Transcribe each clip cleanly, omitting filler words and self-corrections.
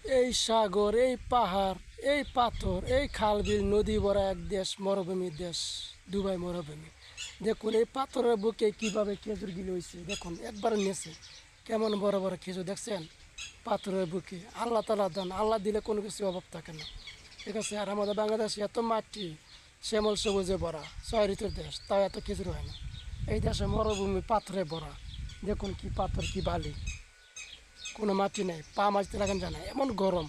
এই সাগর, এই পাহাড়, এই পাথর, এই খাল বিল নদী ভরা এক দেশ, মরুভূমির দেশ, দুবাই মরুভূমি। দেখুন এই পাথরের বুকে কিভাবে খেজুর গিলে হয়েছে, দেখুন একবার নেছে কেমন বড় বড় খেজুর দেখছেন পাথরের বুকে। আল্লাহ তালা দান, আল্লাহ দিলে কোনো কিছু অভাব থাকে না, ঠিক আছে। আর আমাদের বাংলাদেশে এত মাটি শ্যামল সবুজে ভরা, ছয় ঋতুর দেশ, তাও এত খেজুর হয় না। এই দেশে মরুভূমি পাথরে ভরা, দেখুন কি পাথর কি বালি, কোনো মাটি নেই, পা মাঝতে লাগান যায় না, এমন গরম,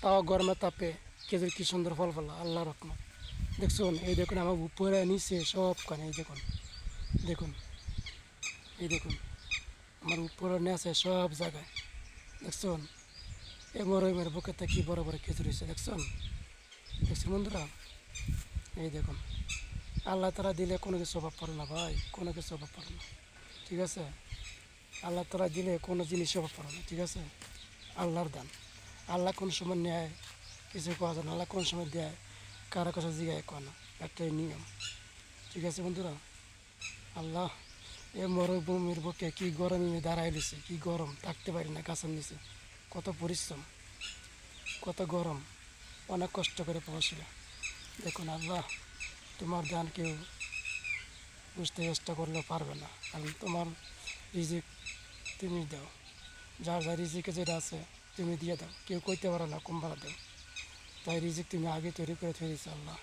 তাও গরমের তাপে খেজুর কি সুন্দর ফল ফলা, আল্লাহ রহমত। দেখুন এই দেখুন আমার উপরে নিচে সব কানে, এই দেখুন, দেখুন, এই দেখুন আমার উপরে নেচে সব জায়গায়, দেখুন এই মরুভূমির বুকেতে কি বড় বড় খেজুর হয়েছে, দেখুন, দেখছেন বন্ধুরা। এই দেখুন আল্লাহ তারা দিলে কোনো কিছু অভাব পড়ে না ভাই, কোনো কিছু অভাব পড়ে না, ঠিক আছে। আল্লাহ তারা দিলে কোনো জিনিস অভাব পড়ে না, ঠিক আছে। আল্লাহর দান, আল্লাহ কোন সময় নেয় কিছু পাওয়া যায় না, আল্লাহ কোন সময় দেয় কারো কাছে জিগায় কয় না, একটাই নিয়ম, ঠিক আছে বন্ধুরা। আল্লাহ এ মরুভূমির বুকে কি গরমে দাঁড়াই দিছে, কি গরম, থাকতে পারি না গাছের নিচে, কত পরিশ্রম, কত গরম, অনেক কষ্ট করে পৌঁছিল। দেখুন আল্লাহ তোমার দান কেউ বুঝতে চেষ্টা করলেও পারবে না, কারণ তোমার রিজিক তুমি দাও, যার যার রিজিকে যেটা আছে তুমি দিয়ে দাও, কেউ কইতে পারো না কম ভাড়া দাও, তাই রিজিক তুমি আগে তৈরি করে দিয়েছো আল্লাহ।